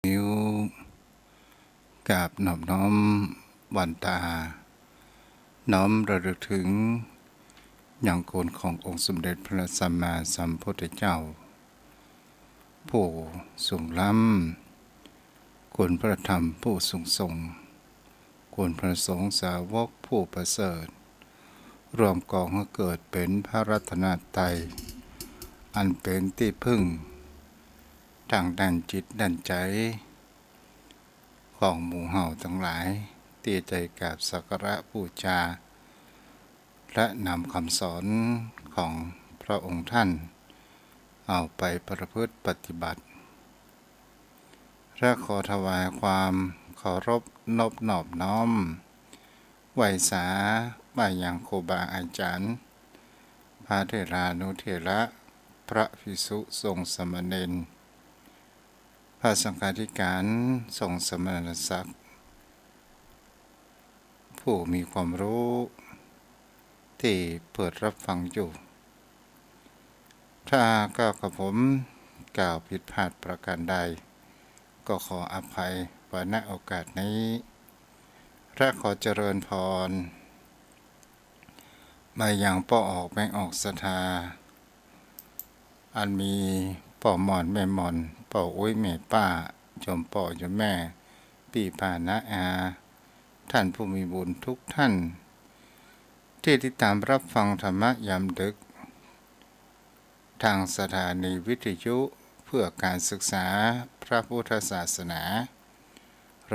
นิ้วกราบนอบน้อมวันตาน้อมระลึกถึงอย่างคุณขององค์สมเด็จพระสัมมาสัมพุทธเจ้าผู้สูงล้ำคุณพระธรรมผู้สูงส่งคุณพระสงฆ์สาวกผู้ประเสริฐรวมกองให้เกิดเป็นพระรัตนตรัยอันเป็นที่พึ่งทางด้านจิตด้านใจของหมู่เห่าทั้งหลายที่ใจกราบสักการะบูชาและนำคำสอนของพระองค์ท่านเอาไปประพฤติปฏิบัติและขอถวายความเคารพนอบน้อมไหว้สาบายังครูบาอาจารย์พระเถรานุเถระพระภิกษุสงฆ์สามเณรพระสังฆาธิการสงฆ์สมณศักดิ์ผู้มีความรู้ที่เปิดรับฟังอยู่ถ้าก้าวกับผมกล่าวผิดพลาดประการใดก็ขออภัยไว้ณโอกาสนี้และขอเจริญพรมาอย่างป้อออกแม่ออกศรัทธาอันมีป่อหมอนแม่หมอนป่ออุ้ยแม่ป้าจมป่อจมแม่ปีป่านะอาท่านผู้มีบุญทุกท่านที่ติดตามรับฟังธรรมะยามดึกทางสถานีวิทยุเพื่อการศึกษาพระพุทธศาสนา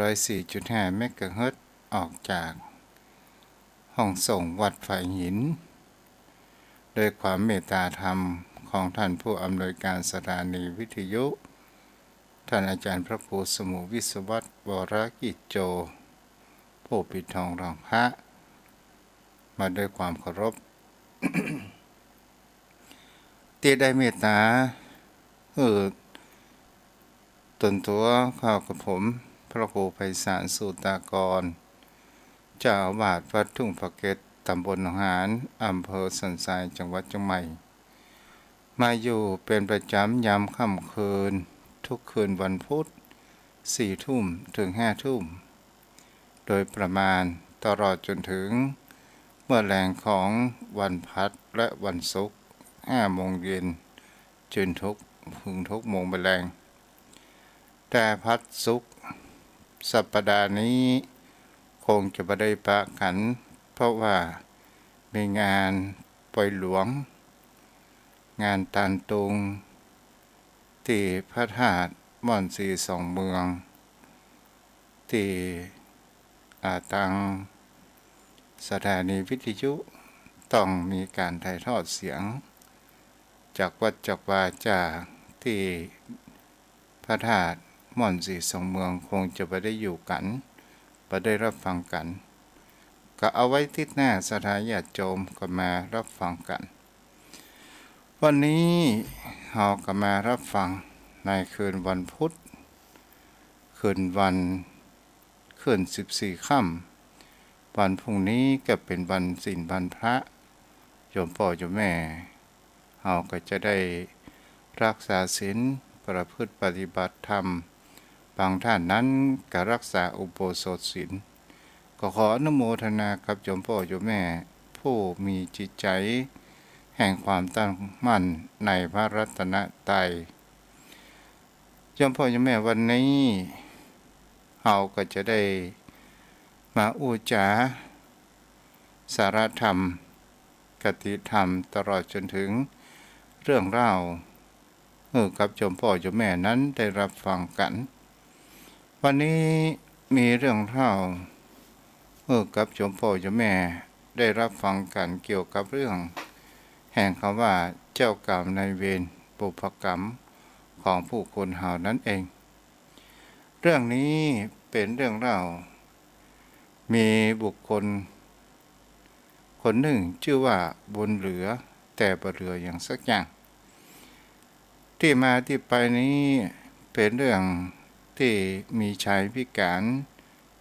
104.5 เมกะเฮิรตซ์ออกจากห้องส่งวัดฝ่ายหินโดยความเมตตาธรรมของท่านผู้อำนวยการสถานีวิทยุท่านอาจารย์พระครูสมุวิศวัตรวรกิจโจผู้ปิดทองรองพระมาด้วยความเคารพ ที่ได้เมตตาตนตัวข้าวกับผมพระครูไพศาลสุตากรเจ้าอาวาสวัดทุ่งพระเกศตำบลหนองหานอำเภอสันทรายจังหวัดเชียงใหม่มาอยู่เป็นประจำยามค่ำคืนทุกคืนวันพุธ4 ทุ่มถึง5 ทุ่มโดยประมาณตลอดจนถึงเมื่อแรงของวันพัดและวันศุกร์5 โมงเย็นจนทุกโมงแรงแต่พัดศุกร์สัปดาห์นี้คงจะไม่ได้ปะกันเพราะว่ามีงานปล่อยหลวงงานตานตุงที่พระธาตุม่อนสีสองเมืองที่ทางสถานีวิทยุต้องมีการถ่ายทอดเสียงจากวัดจากวาจาที่พระธาตุม่อนสีสองเมืองคงจะไม่ได้อยู่กันไม่ได้รับฟังกันก็เอาไว้ทิศหน้าสถาญาติโยมก็มารับฟังกันวันนี้เราก็มารับฟังในคืนวันพุธคืน14 ค่ำวันพรุ่งนี้ก็เป็นวันศีลวันพระโยมพ่อโยมแม่เราก็จะได้รักษาศีลประพฤติปฏิบัติธรรมบางท่านนั้นก็รักษาอุโบสถศีลก็ขออนุโมทนากับโยมพ่อโยมแม่ผู้มีจิตใจแห่งความตั้งมั่นในพระรัตนตรัยโยมพ่อโยมแม่วันนี้เราก็จะได้มาอู้จาสารธรรมกติธรรมตลอดจนถึงเรื่องเล่ากับโยมพ่อโยมแม่นั้นได้รับฟังกันวันนี้มีเรื่องเล่ากับโยมพ่อโยมแม่ได้รับฟังกันเกี่ยวกับเรื่องแห่งคำว่าเจ้ากรรมนายเวรบุพกรรมของผู้คนเหล่านั้นเองเรื่องนี้เป็นเรื่องเล่ามีบุคคลคนหนึ่งชื่อว่าบุญเหลือแต่บ่เหลืออย่างสักอย่างที่มาที่ไปนี้เป็นเรื่องที่มีชายพิการ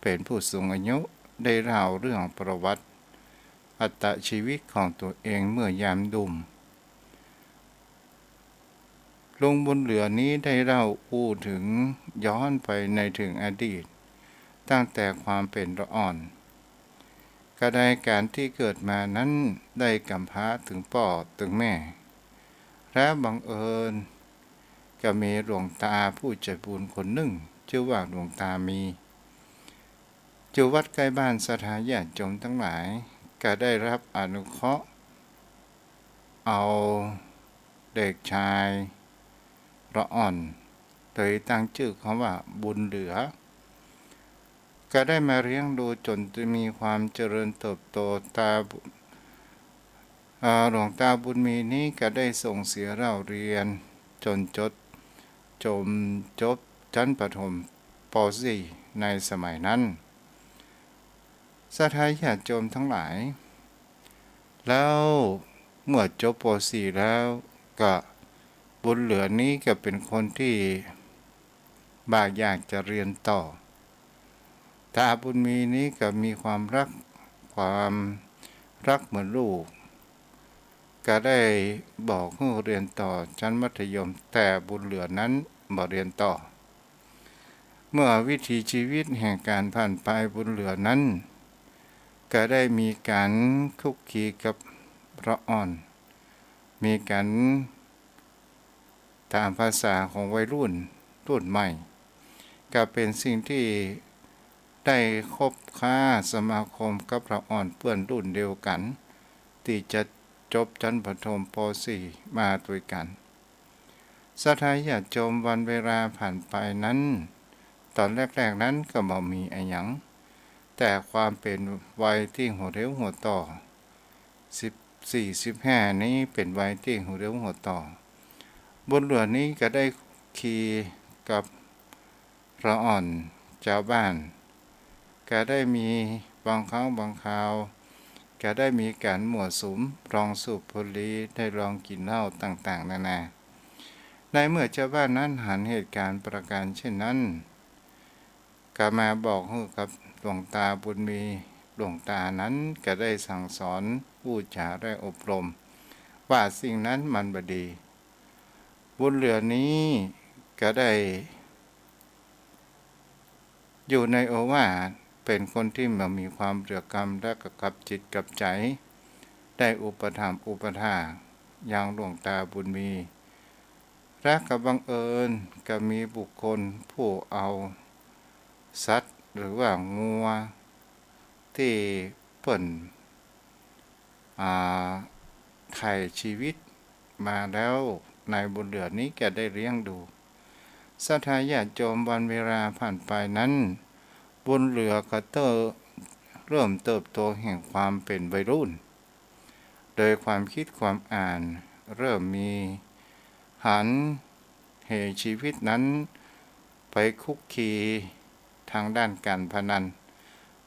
เป็นผู้สูงอายุได้เล่าเรื่องประวัติอัตชีวิตของตัวเองเมื่อยามดุม ลุงบุญเหลือนี้ได้เล่าอู้ถึงย้อนไปในถึงอดีตตั้งแต่ความเป็นละอ่อนก็ได้การที่เกิดมานั้นได้กำพร้าถึงพ่อถึงแม่และบังเอิญก็มีหลวงตาผู้ใจบุญคนหนึ่งชื่อว่าหลวงตามีอยู่วัดใกล้บ้านสถาญาติโยมทั้งหลายก็ได้รับอนุเคราะห์เอาเด็กชายละอ่อนโดยตั้งชื่อเขาว่าบุญเหลือก็ได้มาเลี้ยงดูจนจะมีความเจริญเติบโตหลวงตาบุญมีนี้ก็ได้ส่งเสียเราเรียนจนจบชั้นประถมป .4 ในสมัยนั้นสถาญาติโยมทั้งหลายแล้วเมื่อจบป .4 แล้วก็บุญเหลือนี้ก็เป็นคนที่อยากจะเรียนต่อตาบุญมีนี้ก็มีความรักเหมือนลูกก็ได้บอกให้เรียนต่อชั้นมัธยมแต่บุญเหลือนั้นบ่เรียนต่อเมื่อวิถีชีวิตแห่งการผ่านไปบุญเหลือนั้นก็ได้มีการคุกคีกับพระอ่อนมีการตามภาษาของวัยรุ่นใหม่ก็เป็นสิ่งที่ได้คบค้าสมาคมกับพระอ่อนเพื่อนรุ่นเดียวกันที่จะจบชั้นประถมป .4 มาด้วยกันสถาญาติโยมวันเวลาผ่านไปนั้นตอนแรกๆนั้นก็บ่มีอะไรหยังแต่ความเป็นวัยที่หัวเรียวหัวต่อ14-15นี้เป็นวัยที่หัวเรียวหัวต่อบนเรือนี้ก็ได้ขี่กับพระอ่อนชาวบ้านก็ได้มีบางครั้งบางคราวก็ได้มีการมั่วสุมลองสูบบุหรี่ได้ลองกินเหล้าต่างๆนานาในเมื่อชาวบ้านนั้นหันเหตุการณ์ประการเช่นนั้นก็มาบอกให้กับหลวงตาบุญมีหลวงตานั้นก็ได้สั่งสอนผู้จาได้อบรมว่าสิ่งนั้นมันบดีบุญเหลือนี้ก็ได้อยู่ในโอวาทเป็นคนที่มีความเรือกรรมและกับจิตกับใจได้อุปถัมภ์อุปถาอย่างหลวงตาบุญมีและกับบังเอิญก็มีบุคคลผู้เอาสัตว์หรือว่างัวที่เปิ่นไถ่ชีวิตมาแล้วในบุญเหลือนี้แกได้เลี้ยงดูสถาญาติโยมวันเวลาผ่านไปนั้นบุญเหลือก็เริ่มเติบโตแห่งความเป็นวัยรุ่นโดยความคิดความอ่านเริ่มมีหันเหชีวิตนั้นไปคุกคีทางด้านการพนัน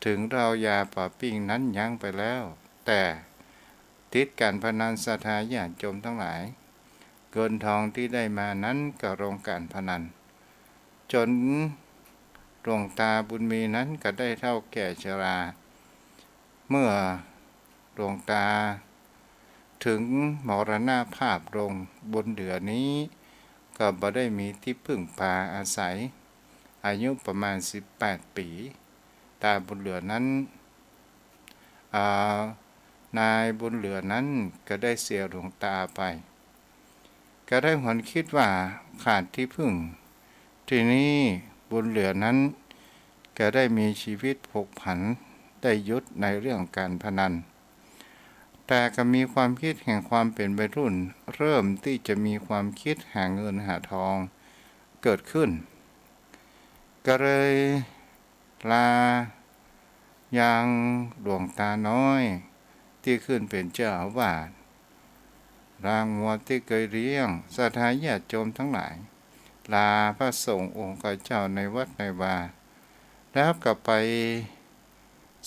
ถึงเรายาป่าปิ้งนั้นยั้งไปแล้วแต่ติดการพนันสถาญาติโยมทั้งหลายเงินทองที่ได้มานั้นก็ลงการพนันจนหลวงตาบุญมีนั้นก็ได้เท่าแก่ชราเมื่อหลวงตาถึงมรณภาพลงบนเหลือนี้ก็บ่ได้มีที่พึ่งพาอาศัยอายุประมาณ18 ปีตาบุญเหลือนั้นนายบุญเหลือนั้นก็ได้เสียหลวงตาไปก็ได้หวนคิดว่าขาดที่พึ่งทีนี้บุญเหลือนั้นก็ได้มีชีวิตผกผันได้ยุดในเรื่องการพนันแต่ก็มีความคิดแห่งความเป็นวัยรุ่นเริ่มที่จะมีความคิดหาเงินหาทองเกิดขึ้นก็เลยลายังหลวงตาน้อยที่ขึ้นเป็นเจ้าอาวาสรางวัวที่เคยเลี้ยงสถาญาติโยมทั้งหลายลาพระสงฆ์องค์เจ้าในวัดในวาแล้วก็ไป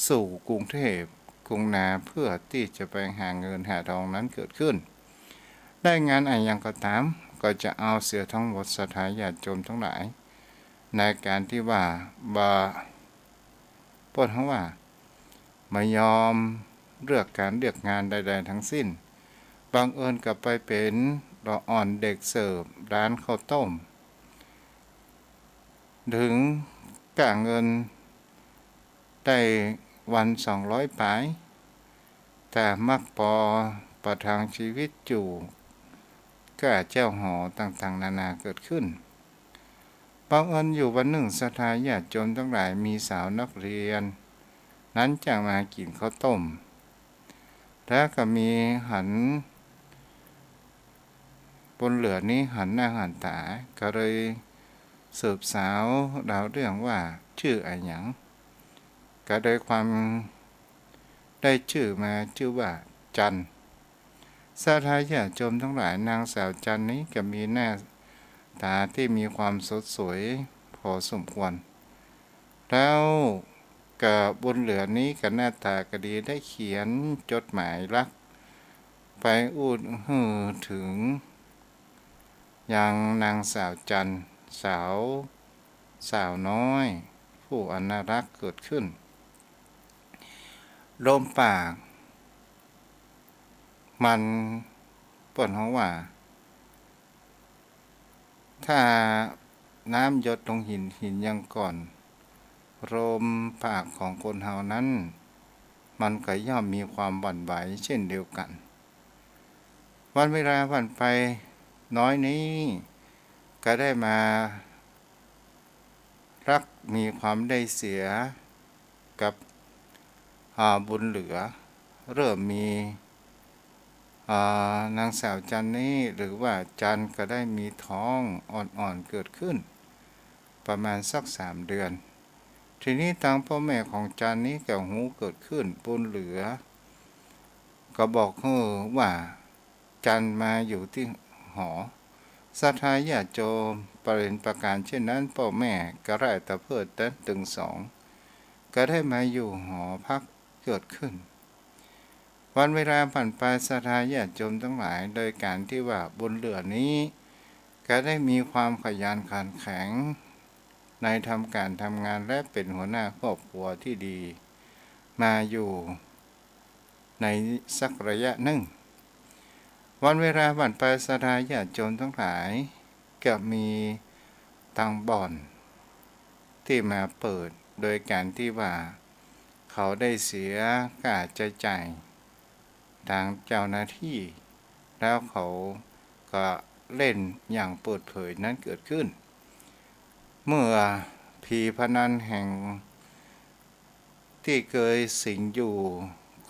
สู่กรุงเทพกรุงนาเพื่อที่จะไปหาเงินหาทองนั้นเกิดขึ้นได้งานอะไรยังก็ตามก็จะเอาเสียทั้งหมดสถาญาติโยมทั้งหลายในการที่ว่าพูดทั้งว่าไม่ยอมเลือกงานใดๆทั้งสิ้นบังเอิญกลับไปเป็น เราอ่อนเด็กเสิร์ฟร้านข้าวต้มถึงกะเงินได้วัน200 ปลายแต่มักปอประทังชีวิตอยู่ก็เจ้าหอต่างๆนานาเกิดขึ้นบังเอิญอยู่วันหนึ่งศรัทธาญาติโยมทั้งหลายมีสาวนักเรียนนั้นจะมากินข้าวต้มแล้วก็มีหันบนเหลือนี้หันหน้าหันตาก็เลยสืบสาวดาวเรื่องว่าชื่ออะไรหยังก็โดยความได้ชื่อมาชื่อว่าจันศรัทธาญาติโยมทั้งหลายนางสาวจันนี้ก็มีหน้าตาที่มีความสดสวยพอสมควรแล้วกับบนเหลือนี้กับหน้าตาก็ดีได้เขียนจดหมายรักไปอูดหือถึงยังนางสาวจันสาวน้อยผู้อนารักเกิดขึ้นลมปากมันเปิดห้องว่าถ้าน้ำหยดลงหินยังก่อนลมปากของคนเฮานั้นมันก็ย่อมมีความหวั่นไหวเช่นเดียวกันวันเวลาผ่านไปน้อยนี้ก็ได้มารักมีความได้เสียกับบุญเหลือเริ่มมีนางสาวจันนี้หรือว่าจันก็ได้มีท้องอ่อนๆเกิดขึ้นประมาณสัก3 เดือนทีนี้ทางพ่อแม่ของจันนี้ก็หูเกิดขึ้นบุญเหลือก็บอกว่าจันมาอยู่ที่หอศรัทธาญาติโยมประการเช่นนั้นพ่อแม่ก็ได้ตะเพิดนั้นถึง2ก็ได้มาอยู่หอพักเกิดขึ้นวันเวลาผ่านไปศรัทธาญาติโยมทั้งหลายโดยการที่ว่าบุญเหลือนี้ก็ได้มีความขยันขันแข็งในทำการทำงานและเป็นหัวหน้าครอบครัวที่ดีมาอยู่ในสักระยะหนึ่งวันเวลาผ่านไปศรัทธาญาติโยมทั้งหลายก็มีตังบ่อนที่มาเปิดโดยการที่ว่าเขาได้เสียค่าใช้จ่ายทางเจ้าหน้าที่แล้วเขาก็เล่นอย่างเปิดเผยนั้นเกิดขึ้นเมื่อผีพนันแห่งที่เคยสิงอยู่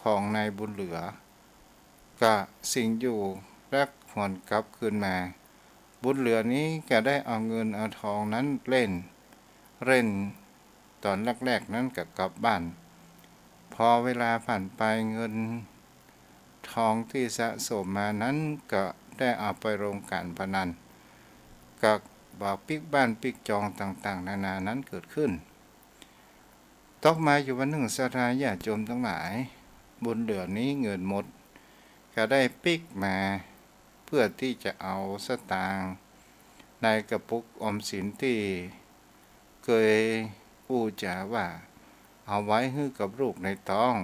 ของนายบุญเหลือก็สิงอยู่และหวนกลับคืนมาบุญเหลือนี้ก็ได้เอาเงินเอาทองนั้นเล่นตอนแรกๆนั้นก็กลับบ้านพอเวลาผ่านไปเงินทองที่สะสมมานั้นก็ได้เอาไปลงการพนันก็บอกปิกบ้านปิกจองต่างๆนานานั้นเกิดขึ้นต่อมาอยู่วันหนึ่งศรัทธาญาติโยมทั้งหลายบุญเหลือนี้เงินหมดก็ได้ปิกมาเพื่อที่จะเอาสตางค์ในกระปุกออมสินที่เคยอู้จ๋าว่าเอาไว้ให้กับลูกในท้อง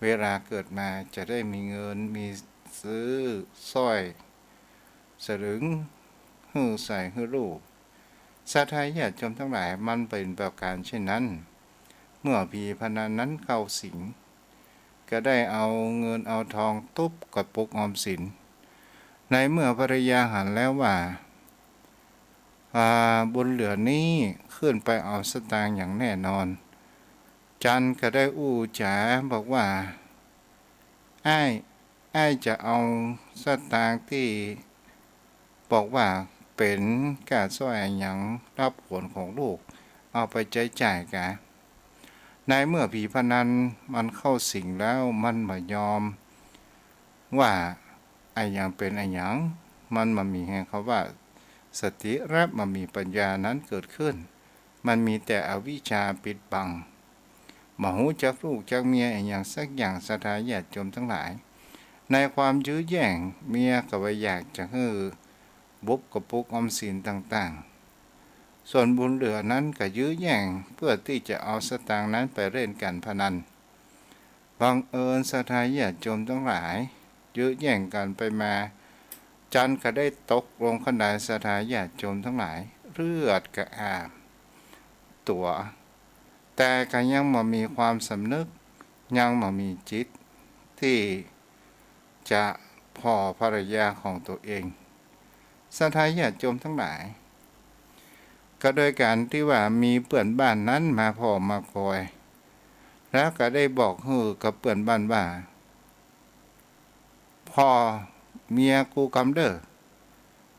เวลาเกิดมาจะได้มีเงินมีซื้อสร้อยสลึงให้ใส่ให้ลูกศรัทธาญาติโยมทั้งหลายมันเป็นประการเช่นนั้นเมื่อผีพนันนั้นเข้าสิงก็ได้เอาเงินเอาทองตุบกระปุกออมสินในเมื่อภรรยาหันแล้วว่าบุญเหลือนี้ขึ้นไปเอาสตางค์อย่างแน่นอนจันก็ได้อู้จ๋าบอกว่าไอ้จะเอาสตางค์ที่บอกว่าเป็นการสร้อยอย่างรับผลของลูกเอาไปใช้จ่ายกะในเมื่อผีพนันมันเข้าสิงแล้วมันไม่ยอมว่าไอ้อย่างเป็นไอ้อย่างมันมามีแห่งเขาว่าสติและมันมีปัญญานั้นเกิดขึ้นมันมีแต่อวิชชาปิดบังบ่ฮู้จักลูกจักเมียอย่างสักอย่างศรัทธาญาติโยมทั้งหลายในความยื้อแย่งเมียก็ว่าอยากจะให้บุบกระปุกออมสินต่างๆส่วนบุญเหลือนั้นก็ยื้อแย่งเพื่อที่จะเอาสตางค์นั้นไปเล่นการพนันบังเอิญศรัทธาญาติโยมทั้งหลายยื้อแย่งกันไปมา จันทร์ก็ได้ตกลงขันไดสถาญาติโยมทั้งหลายเลือดก็อาบตัวแต่ก็ยังบ่มีความสำนึกยังบ่มีจิตที่จะพอภรรยาของตัวเองสถาญาติโยมทั้งหลายก็โดยการที่ว่ามีเพื่อนบ้านนั้นมาพอมาคอยแล้วก็ได้บอกกับเพื่อนบ้านว่าพ่อเมียกูกำเด้อ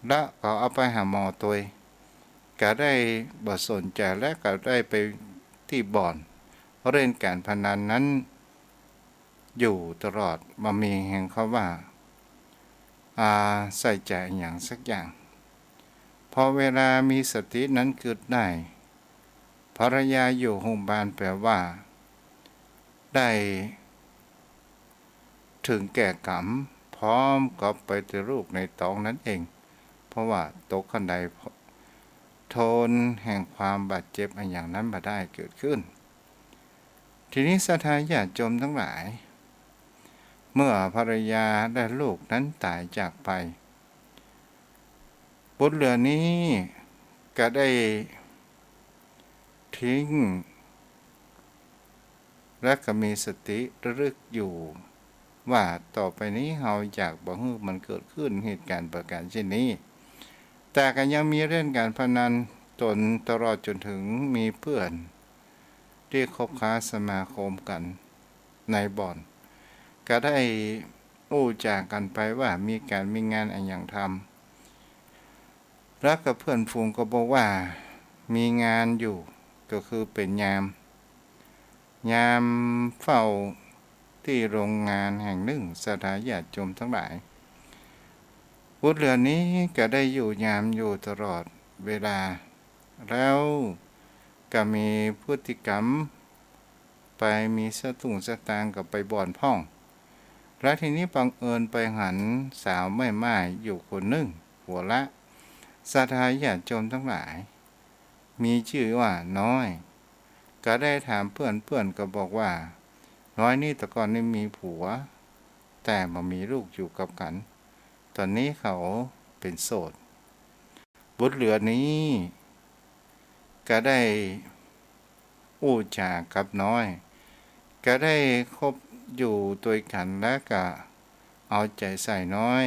แล้วก็เอาไปหาหมอตัวก็ได้บ่สนใจและก็ได้ไปที่บ่อนเล่นการพนันนั้นอยู่ตลอดมามีแห่งเขาว่าใส่ใจอย่างสักอย่างพอเวลามีสตินั้นเกิดได้ภรรยาอยู่โรงพยาบาลแปลว่าได้ถึงแก่กรรมพร้อมกับไปติลูกในท้องนั้นเองเพราะว่าตกขันใดทนแห่งความบาดเจ็บอย่างนั้นมาได้เกิดขึ้นทีนี้สถาญาติโยมทั้งหลายเมื่อภรรยาและลูกนั้นตายจากไปบุตรเหลือนี้ก็ได้ทิ้งและก็มีสติระลึกอยู่ว่าต่อไปนี้เราอยากบ่ให้มันเกิดขึ้นเหตุการณ์ประการเช่นนี้แต่ก็ยังมีเรื่องการพนันจนตลอดจนถึงมีเพื่อนที่คบค้าสมาคมกันในบ่อนก็ได้อู้จากกันไปว่ามีการมีงานอะไรอย่างทำแล้วกับเพื่อนฝูงก็บอกว่ามีงานอยู่ก็คือเป็นยามเฝ้าที่โรงงานแห่งหนึ่งสถาญาติโยมทั้งหลายบุตรเหลือนี้ก็ได้อยู่ยามอยู่ตลอดเวลาแล้วก็มีพฤติกรรมไปมีสตุ้งสตางกับไปบ่อนพ่องและทีนี้บังเอิญไปหันสาวไม่ไม้อยู่คนหนึ่งหัวละสถาญาติโยมทั้งหลายมีชื่อว่าน้อยก็ได้ถามเพื่อนก็บอกว่าน้อยนี่แต่ก่อนนี่มีผัวแต่มามีลูกอยู่กับกันตอนนี้เขาเป็นโสดบุตรเหลือนี้ก็ได้อู้จากับน้อยก็ได้คบอยู่ตัวกันและก็เอาใจใส่น้อย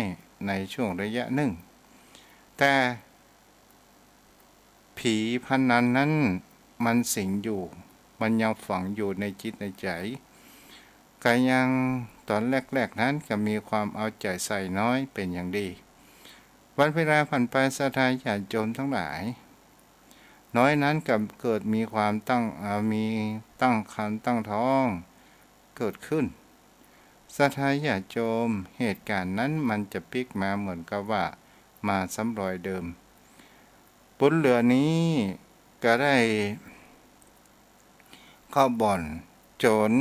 ในช่วงระยะหนึ่งแต่ผีพนันนั้นมันสิงอยู่มันยังฝังอยู่ในจิตในใจก็ยังตอนแรกๆนั้นก็มีความเอาใจใส่น้อยเป็นอย่างดีวันเวลาผ่านไปสถาญาติโยมทั้งหลายน้อยนั้นก็เกิดมีความตั้งครรภ์ตั้งท้องเกิดขึ้นสถาญาติโยมเหตุการณ์นั้นมันจะพลิกมาเหมือนกับว่ามาซ้ำรอยเดิมบุญเหลือนี้ก็ได้เข้าบ่อนโจร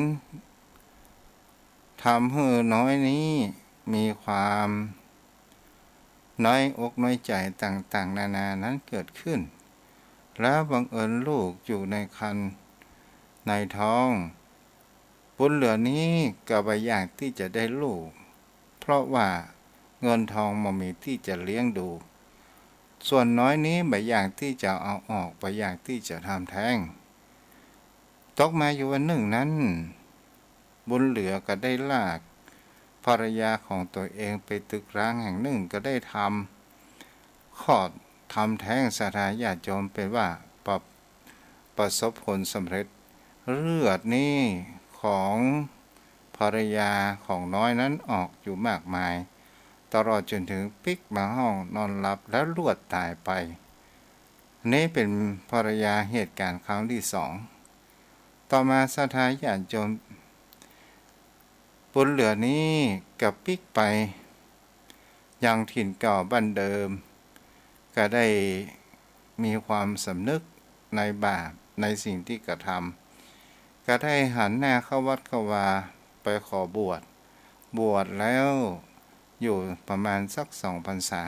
ทำให้น้อยนี้มีความน้อยอกน้อยใจต่างๆนานานั้นเกิดขึ้นแล้วบังเอิญลูกอยู่ในครรภ์ในท้องบุญเหลือนี้ก็บ่อยากที่จะได้ลูกเพราะว่าเงินทองบ่มีที่จะเลี้ยงดูส่วนน้อยนี้บ่อยากที่จะเอาออกบ่อยากที่จะทำแท้งตกมาอยู่วันหนึ่งนั้นบุญเหลือก็ได้ลากภรรยาของตัวเองไปตึกร้างแห่งหนึ่งก็ได้ทำแท้งสถาญาติโยมเป็นว่าประสบผลสำเร็จเลือดนี้ของภรรยาของน้อยนั้นออกอยู่มากมายตลอดจนถึงพลิกมาห้องนอนหลับแล้วลวดตายไปนี้เป็นภรรยาเหตุการณ์ครั้งที่สองต่อมาสถาญาติโยมบุญเหลือนี้กับพลิกไปยังถิ่นเก่าบ้านเดิมก็ได้มีความสำนึกในบาปในสิ่งที่กระทำก็ได้หันหน้าเข้าวัดเข้าวาไปขอบวชแล้วอยู่ประมาณสัก2 พรรษา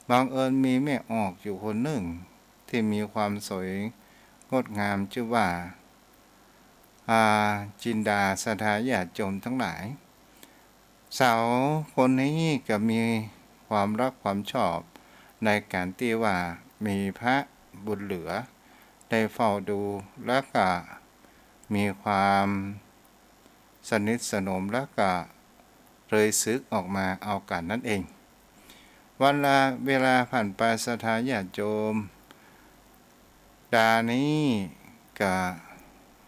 บังเอิญมีแม่ออกอยู่คนหนึ่งที่มีความสวยงดงามชื่อว่าจินดาสถาญาติโยมทั้งหลายสาวคนนี้ก็มีค ความรักความชอบในการที่ว่ามีพระบุญเหลือได้เฝ้าดูแล้วก็มีความสนิทสนมแล้วก็เลยซึกออกมาเอากันนั่นเองเวลาผ่านไปศรัทธาญาติโยมดานี้ก็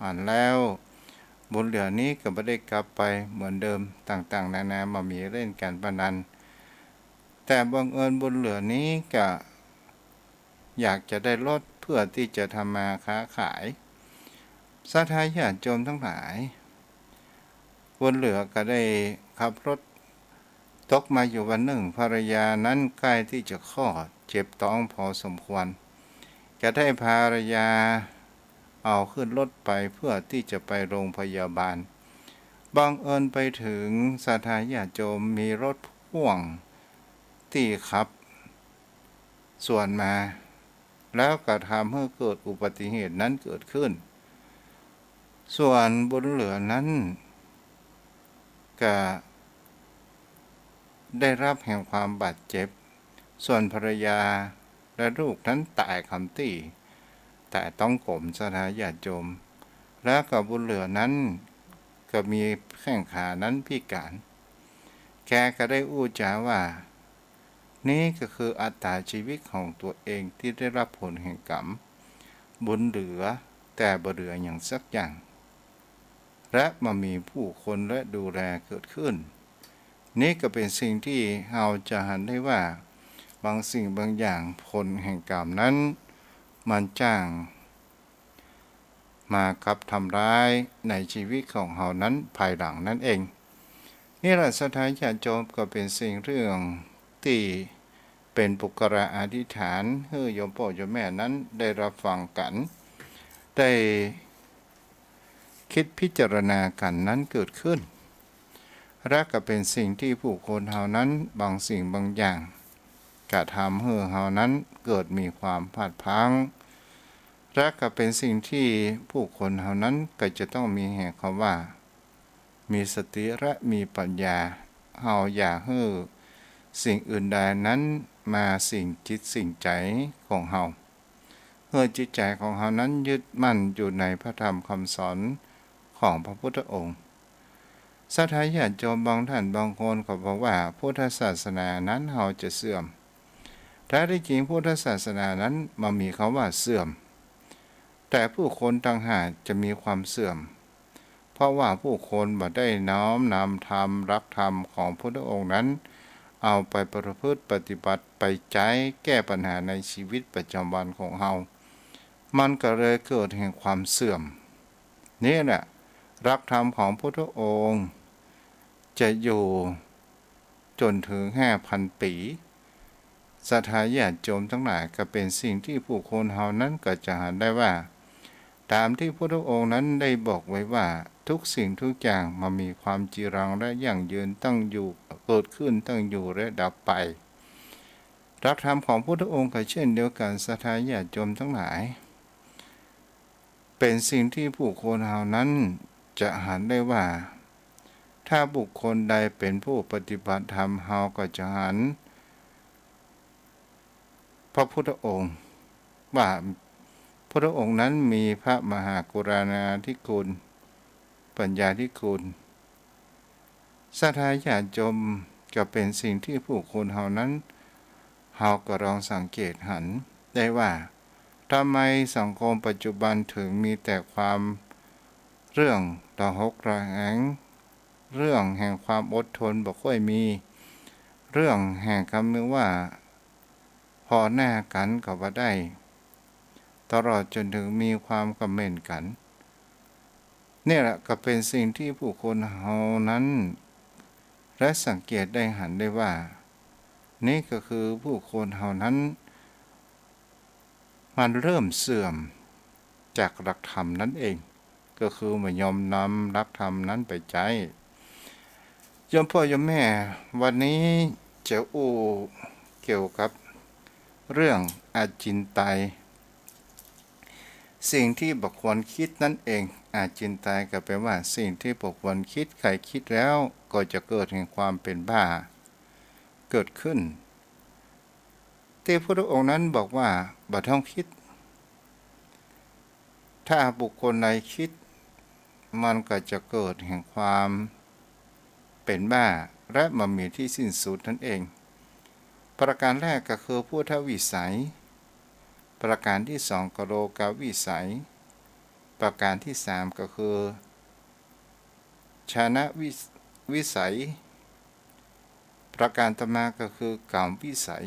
อ่านแล้วบุญเหลือนี้ก็ไม่ได้กลับไปเหมือนเดิมต่างๆนานามามีเล่นการพนันแต่บังเอิญบุญเหลือนี้ก็อยากจะได้รถเพื่อที่จะทำมาค้าขายศรัทธาญาติโยมทั้งหลายบุญเหลือก็ได้ขับรถตกมาอยู่วันหนึ่งภรรยานั้นใกล้ที่จะคลอดเจ็บท้องพอสมควรจะได้ภรรยาเอาขึ้นรถไปเพื่อที่จะไปโรงพยาบาลบังเอิญไปถึงศรัทธาญาติโยมมีรถพ่วงที่ขับส่วนมาแล้วก็ทำให้เกิดอุบัติเหตุนั้นเกิดขึ้นส่วนบุญเหลือนั้นก็ได้รับแห่งความบาดเจ็บส่วนภรรยาและลูกนั้นตายคำที่แต่ต้องกลมศรัทธาญาติโยมแล้วกับบุญเหลือนั้นก็มีแข้งขานั้นพิการแกก็ได้อู้จาว่านี่ก็คืออัตราชีวิตของตัวเองที่ได้รับผลแห่งกรรมบุญเหลือแต่บ่เหลืออย่างสักอย่างและมามีผู้คนและดูแลเกิดขึ้นนี่ก็เป็นสิ่งที่เราจะหันได้ว่าบางสิ่งบางอย่างผลแห่งกรรมนั้นมันจ้างมากับทำร้ายในชีวิตของเรานั้นภายหลังนั่นเองนี่แหละศรัทธาญาติโยมก็เป็นสิ่งเรื่องที่เป็นปุกระอธิษฐานให้โยมพ่อโยมแม่นั้นได้รับฟังกันได้คิดพิจารณากันนั้นเกิดขึ้นและก็เป็นสิ่งที่ผู้คนเฮานั้นบางสิ่งบางอย่างกระทำให้เฮานั้นเกิดมีความพลาดพลั้งและก็เป็นสิ่งที่ผู้คนเฮานั้นก็จะต้องมีแห่งคำว่ามีสติและมีปัญญาเฮาอย่าให้สิ่งอื่นใดนั้นมาสิ่งจิตสิ่งใจของเฮาเพื่อจิตใจของเฮานั้นยึดมั่นอยู่ในพระธรรมคำสอนของพระพุทธองค์ศรัทธาญาติโยมบางท่านบางคนก็บอกว่าพุทธศาสนานั้นเฮาจะเสื่อมแท้ที่จริงพุทธศาสนานั้นมันมีคำว่าเสื่อมแต่ผู้คนต่างหากจะมีความเสื่อมเพราะว่าผู้คนบ่ได้น้อมนำธรรมรักธรรมของพระองค์นั้นเอาไปประพฤติปฏิบัติไปใช้แก้ปัญหาในชีวิตประจำวันของเฮามันก็เลยเกิดแห่งความเสื่อมนี่แหละรักธรรมของพระองค์จะอยู่จนถึง 5,000 ปีศรัทธาญาติโยมทั้งหลายก็เป็นสิ่งที่ผู้คนเฮานั้นก็จะหันได้ว่าตามที่พระองค์นั้นได้บอกไว้ว่าทุกสิ่งทุกอย่างมันมีความจีรังและยั่งยืนตั้งอยู่เกิดขึ้นตั้งอยู่และดับไปรักธรรมของพระองค์ก็เช่นเดียวกันศรัทธาญาติโยมทั้งหลายเป็นสิ่งที่ผู้คนเฮานั้นจะหันได้ว่าถ้าบุคคลใดเป็นผู้ปฏิบัติธรรมเฮาก็จะหันพระพุทธองค์ว่าพระองค์นั้นมีพระมหากรุณาธิคุณปัญญาธิคุณศรัทธาญาติโยมก็เป็นสิ่งที่ผู้คนเฮานั้นเฮาก็ลองสังเกตหันได้ว่าทำไมสังคมปัจจุบันถึงมีแต่ความเรื่องระหกระแหงเรื่องแห่งความอดทนบ่ค่อยมีเรื่องแห่งคำว่าพอหน้ากันก็บ่ได้ตลอดจนถึงมีความคอมเมนต์กันนี่แหละก็เป็นสิ่งที่ผู้คนเฮานั้นและสังเกตได้หันได้ว่านี่ก็คือผู้คนเฮานั้นมันเริ่มเสื่อมจากหลักธรรมนั่นเองก็คือไม่ยอมนำหลักธรรมนั้นไปใช้โยมพ่อโยมแม่วันนี้จะเกี่ยวกับเรื่องอาจินไตยสิ่งที่บ่ควรคิดนั่นเองอาจินไตยก็แปลว่าสิ่งที่บ่ควรคิดใครคิดแล้วก็จะเกิดแห่งความเป็นบ้าเกิดขึ้น ที่พระองค์นั้นบอกว่าบ่ต้องคิดถ้าบุคคลใดคิดมันก็จะเกิดแห่งความเป็นบ้าและมันมีที่สิ้นสุดนั่นเองประการแรกก็คือพุทธวิสัยประการที่สองก็โลกาวิสัยประการที่สามก็คือชานะวิสัยประการต่อมาก็คือกามวิสัย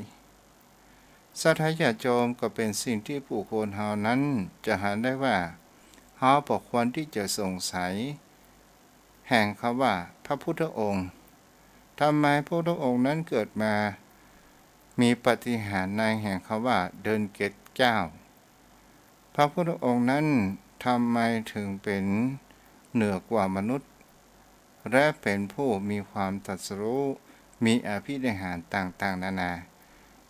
สัทธาญาติโยมก็เป็นสิ่งที่ผู้คนเฮานั้นจะหาได้ว่าเฮาบ่ควรที่จะสงสัยแห่งคำว่าพระพุทธองค์ทำไมพระพุทธองค์นั้นเกิดมามีปาฏิหาริย์ในแห่งคำว่าเดินเกตเจ้าพระพุทธองค์นั้นทำไมถึงเป็นเหนือกว่ามนุษย์และเป็นผู้มีความตรัสรู้มีอภินิหารต่างๆนานา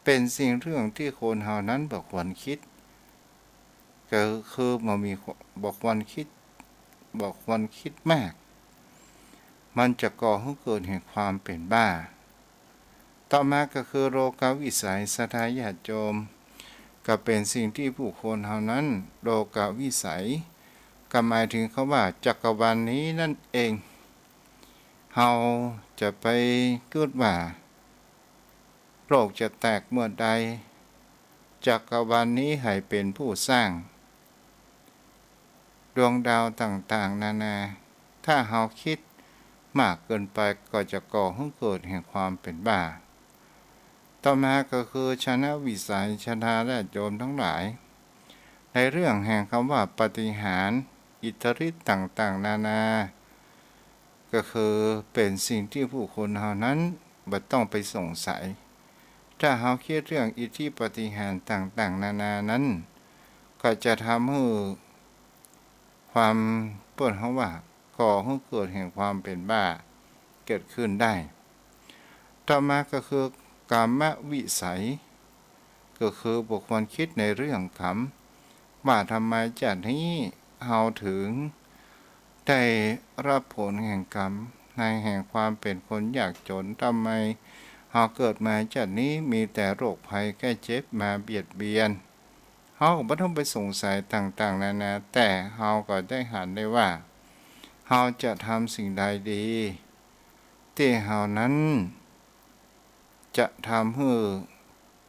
เป็นสิ่งเรื่องที่คนเฮานั้นบ่ควรคิดก็คือมันมีบ่ควรคิดมากมันจะก่อให้เกิดแห่งความเป็นบ้าต่อมาก็คือโลกาวิสัยสัทธาญาติโยมก็เป็นสิ่งที่ผู้คนเฮานั้นโลกาวิสัยก็หมายถึงคำว่าจักรวาลนี้นั่นเองเฮาจะไปคิดว่าโลกจะแตกเมื่อใดจักรวาลนี้ให้เป็นผู้สร้างดวงดาวต่างๆนานาถ้าเฮาคิดมากเกินไปก็จะก่อให้เกิดแห่งความเป็นบ้าต่อมาก็คือชนะวิสัยชนะและโยมทั้งหลายในเรื่องแห่งคำว่าปาฏิหาริย์อิทธิฤทธิ์ต่างๆนานาก็คือเป็นสิ่งที่ผู้คนเฮานั้นบ่ต้องไปสงสัยถ้าเฮาคิดเรื่องอิทธิปาฏิหาริย์ต่างๆนานานั้นก็จะทำให้ความเปิดเฮาว่าก่อให้เกิดแห่งความเป็นบ้าเกิดขึ้นได้ต่อมาก็คือกามวิสัยก็คือบุคคลคิดในเรื่องกรรมว่าทำไมจากนี้เฮาถึงได้รับผลแห่งกรรมในแห่งความเป็นคนยากจนทำไมเฮาเกิดมาจากนี้มีแต่โรคภัยแก้เจ็บมาเบียดเบียนเฮาก็บ่ต้องไปสงสัยต่างๆนานาแต่เฮาก็ได้หันได้ว่าเฮาจะทำสิ่งใดดีที่เฮานั้นจะทำให้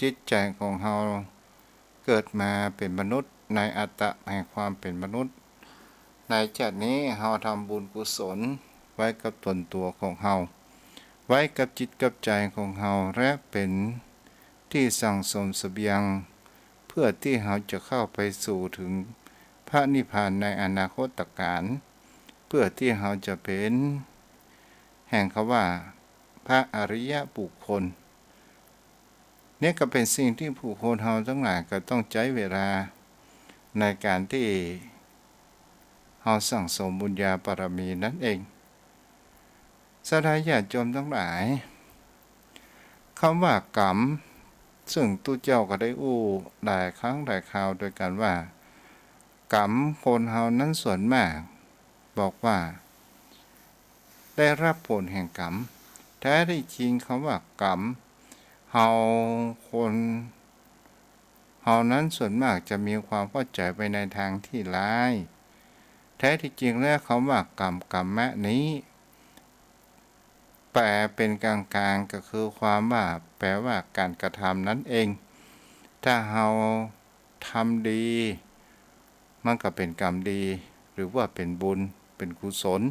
จิตใจของเฮาเกิดมาเป็นมนุษย์ในอัตตะแห่งความเป็นมนุษย์ในชาตินี้เฮาทำบุญกุศลไว้กับตนตัวของเฮาไว้กับจิตกับใจของเฮาและเป็นที่สั่งสมเสบียงเพื่อที่เฮาจะเข้าไปสู่ถึงพระนิพพานในอนาคตการเพื่อที่เฮาจะเป็นแห่งคำว่าพระอริยบุคคลนี่ก็เป็นสิ่งที่ผู้คนเฮาทั้งหลายก็ต้องใช้เวลาในการที่เฮาสั่งสมบุญญาบารมีนั่นเองสัทธาญาติโยมทั้งหลายคำว่ากรรมซึ่งตู้เจ้าก็ได้อู้หลายครั้งหลายคราวโดยกันว่ากรรมคนเฮานั้นส่วนมากบอกว่าได้รับผลแห่งกรรมแท้ที่จริงคำว่ากรรมเฮานั้นส่วนมากจะมีความเข้าใจไปในทางที่ร้ายแท้ที่จริงแล้วคำว่ากรรมะนี้แปลเป็นกลางๆก็คือความว่าแปลว่าการกระทำนั่นเองถ้าเฮาทำดีมันก็เป็นกรรมดีหรือว่าเป็นบุญเป็นกุศล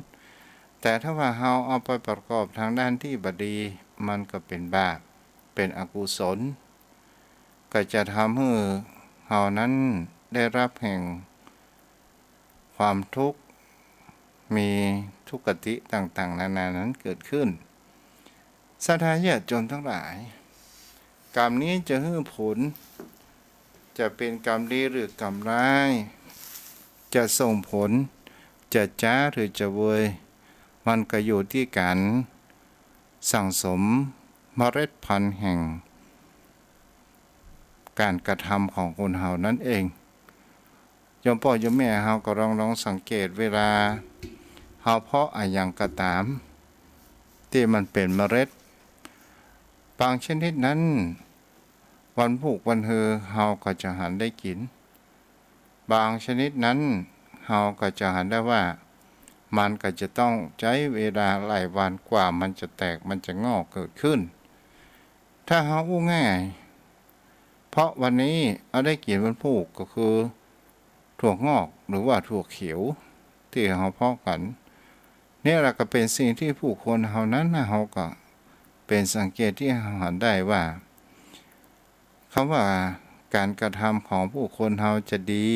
แต่ถ้าว่าเฮาเอาไปประกอบทางด้านที่บ่ดีมันก็เป็นบาปเป็นอกุศลก็จะทำให้เฮานั้นได้รับแห่งความทุกข์มีทุกขติต่างๆนานานั้นเกิดขึ้นสัทธาญาติโยมทั้งหลายกรรมนี้จะให้ผลจะเป็นกรรมดีหรือกรรมร้ายจะส่งผลจะจ้าหรือจะเวยมันก็อยู่ที่การสั่งสมเมล็ดพันธุ์แห่งการกระทำของคนเฮานั่นเองโยมพ่อโยมแม่เฮาก็ลองสังเกตเวลาเฮาเพาะอะไรอย่างก็ตามที่มันเป็นเมล็ดบางชนิดนั้น วันผูกวันเฮอเฮาก็จะหันได้กินบางชนิดนั้นเฮาก็จะหันได้ว่ามันก็จะต้องใช้เวลาหลายวันกว่ามันจะแตกมันจะงอกเกิดขึ้นถ้าเฮาอู้ง่ายเพราะวันนี้เอาได้กินวันผูกก็คือถั่วงอกหรือว่าถั่วเขียวที่เฮาเพาะกันนี่แหละก็เป็นสิ่งที่ผู้คนเฮานั้นเฮาก็เป็นสังเกตที่เฮาหันได้ว่าคำว่าการกระทำของผู้คนเฮาจะดี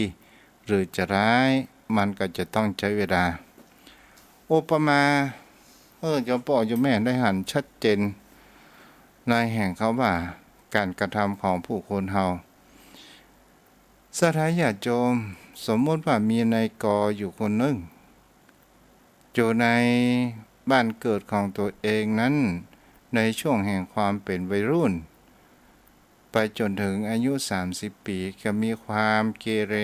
หรือจะร้ายมันก็จะต้องใช้เวลาอุปมาเจ้าพ่อเจ้าแม่ได้หันชัดเจนในแห่งเขาว่าการกระทำของผู้คนเฮาสถานญาติโยมสมมติว่ามีนายกอยู่คนหนึ่งอยู่ในบ้านเกิดของตัวเองนั้นในช่วงแห่งความเป็นวัยรุ่นไปจนถึงอายุ30 ปีก็มีความเกเร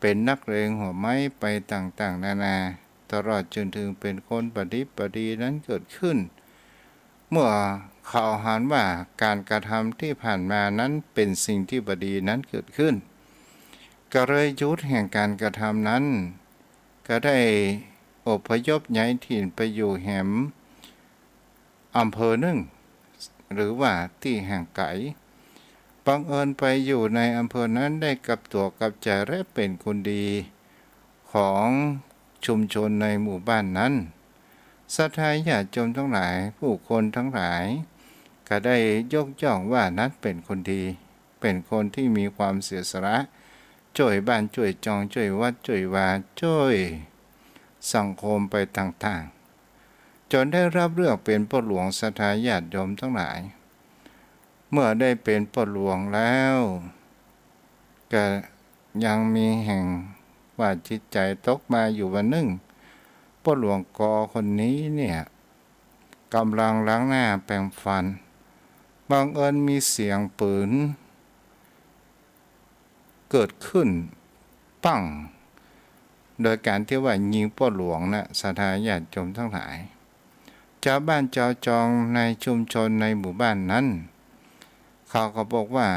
เป็นนักเลงหัวไม้ไปต่างๆนานาตลอดจนถึงเป็นคนปฏิปดีนั้นเกิดขึ้นเมื่อเขาหันว่าการกระทำที่ผ่านมานั้นเป็นสิ่งที่บดีนั้นเกิดขึ้นก็เลยยุดแห่งการกระทำนั้นก็ได้อพยพย้ายถิ่นไปอยู่แหมอำเภอหนึ่งหรือว่าที่แห่งไกลบังเอิญไปอยู่ในอำเภอนั้นได้กับตัวกับใจและเป็นคนดีของชุมชนในหมู่บ้านนั้นศรัทธาญาติโยมทั้งหลายผู้คนทั้งหลายก็ได้ยกย่องว่านั้นเป็นคนดีเป็นคนที่มีความเสียสละช่วยบ้านช่วยจองช่วยวัดช่วยวาช่วยสังคมไปต่างๆจนได้รับเลือกเป็นพ่อหลวงศรัทธาญาติโยมทั้งหลายเมื่อได้เป็นพ่อหลวงแล้วก็ยังมีแห่งว่าจิตใจตกมาอยู่วันหนึ่งพ่อหลวงกอคนนี้เนี่ยกำลังล้างหน้าแปรงฟันบังเอิญมีเสียงปืนเกิดขึ้นปั้งโดยการที่ว่ายิงพ่อหลวงนะศรัทธาญาติโยมทั้งหลายชาวบ้านชาวจองในชุมชนในหมู่บ้านนั้นเขาก็บอกว่า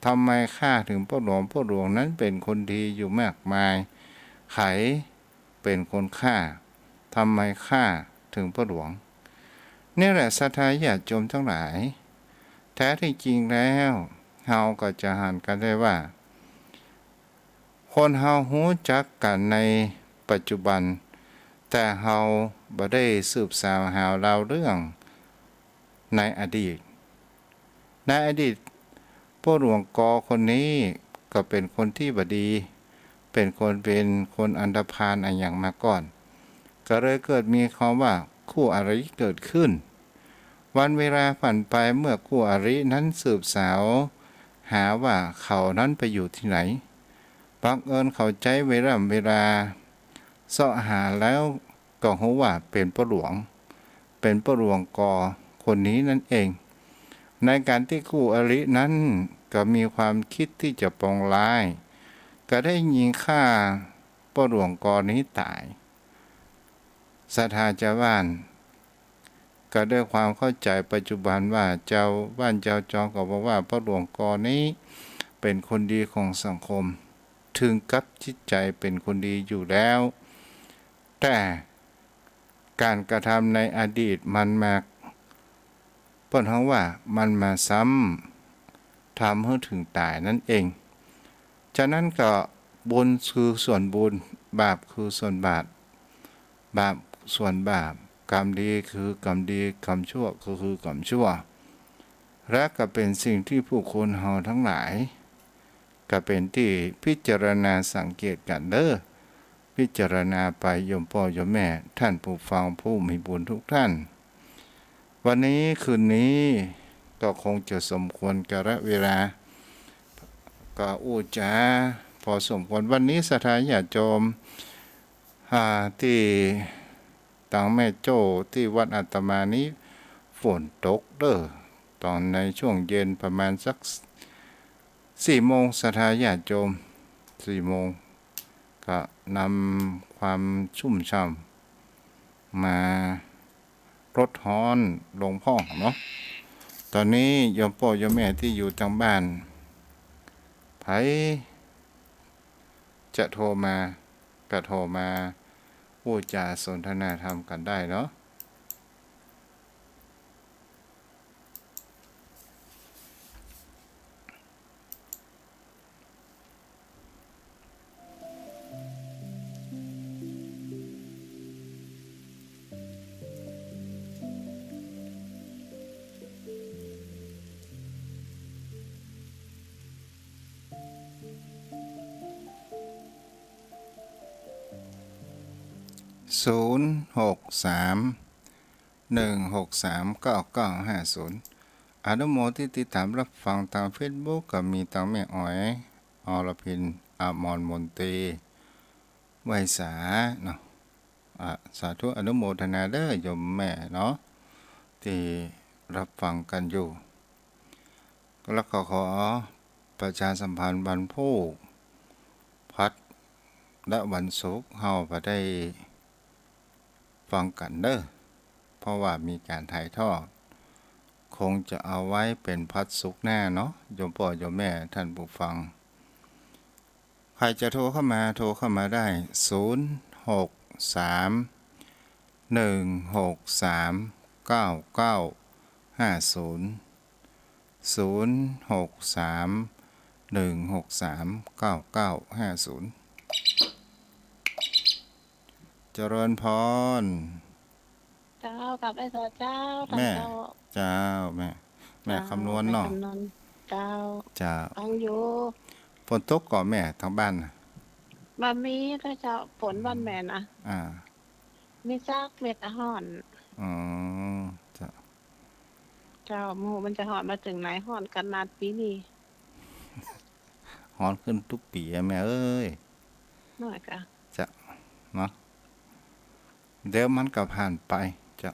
ทำไมข้าถึงพ่อหลวงนั้นเป็นคนดีอยู่มากมายไขเป็นคนฆ่าทำไมฆ่าถึงพ่อหลวงนี่แหละศรัทธาญาติโยมทั้งหลายแท้ที่จริงแล้วเฮาก็จะหันกันได้ว่าคนเฮารู้จักกันในปัจจุบันแต่เฮาบ่ได้สืบสาวหาเล่าเรื่องในอดีตพ่อหลวงกอคนนี้ก็เป็นคนที่บ่ดีเป็นคนอันธพาลอะไรอย่างมาก่อนก็เลยเกิดมีคำว่าคู่อริเกิดขึ้นวันเวลาผ่านไปเมื่อคู่อรินั้นสืบสาวหาว่าเขานั้นไปอยู่ที่ไหนบังเอิญเขาใจเวลาเสาะหาแล้วก็รู้ว่าเป็นพ่อหลวงกอคนนี้นั่นเองในการที่คู่อรินั้นก็มีความคิดที่จะปองร้ายก็ได้ยิงฆ่าพ่อหลวงกอนี้ตายศรัทธาชาวบ้านก็ด้วยความเข้าใจปัจจุบันว่าเจ้าบ้านเจ้าจองก็บอกว่าพ่อหลวงกอนี้เป็นคนดีของสังคมถึงกับจิตใจเป็นคนดีอยู่แล้วแต่การกระทำในอดีตมันมาเปิ้นฮ้องว่ามันมาซ้ำทำให้ถึงตายนั่นเองฉะนั้นก็บุญคือส่วนบุญบาปคือส่วนบาปส่วนบาปกรรมดีคือกรรมดีกรรมชั่วคือกรรมชั่วและก็เป็นสิ่งที่ผู้คนเฮาทั้งหลายก็เป็นที่พิจารณาสังเกตกันเด้อพิจารณาไปโยมพ่อโยมแม่ท่านผู้ฟังผู้มีบุญทุกท่านวันนี้คืนนี้ก็คงจะสมควรกาลเวลาก็อู้จาพอสมควรวันนี้ศรัทธาญาติโยมที่ต่างแม่โจ้ที่วัดอาตมานี้ฝนตกเด้อตอนในช่วงเย็นประมาณสัก4 โมงศรัทธาญาติโยม4 โมงก็นำความชุ่มฉ่ำมารดฮ้อนหลวงพ่อเนาะ ตอนนี้โยมพ่อโยมแม่ที่อยู่ทางบ้านไผจะโทรมาก็โทรมาพูดจาสนทนาธรรมกันได้เนาะ0631639950อนุโมที่ติดตามรับฟังทาง Facebook ก็มีทางแม่อ๋อยอรพินอมรมนตรีไวยสาเนาะสาธุอนุโมทนาเด้อโยมแม่เนาะที่รับฟังกันอยู่แล้วก็ขอประชาสัมพันธ์วันผู้พัดและวันศุกร์เฮาก็ได้ฟังกันเด้อเพราะว่ามีการถ่ายทอดคงจะเอาไว้เป็นพัดศุกร์หน้าเนาะโยมพ่อโยมแม่ท่านผู้ฟังใครจะโทรเข้ามาได้0631639950เจริญพรเจ้ากับไอ้สอเจ้าท่าน แม่ เจ้า เจ้าแม่ แม่ เจ้า คำนวณ แม่ เนาะ คำนวณเจ้า เจ้า ฟังอยู่ ฝนตกก่อแม่ทางบ้านน่ะ บะมีก็เจ้าฝนวันแม่นะ อ่า มีซักเม็ดอาหอน อ๋อเจ้า เจ้าหมู่มันจะหอนมาถึงไหนหอนกันนาดปีนี้ ฮ้อนขึ้นทุกปีอะแม่เอ้ย น้อยกะ จะเนาะเดี๋ยวมันก็ผ่านไปจะ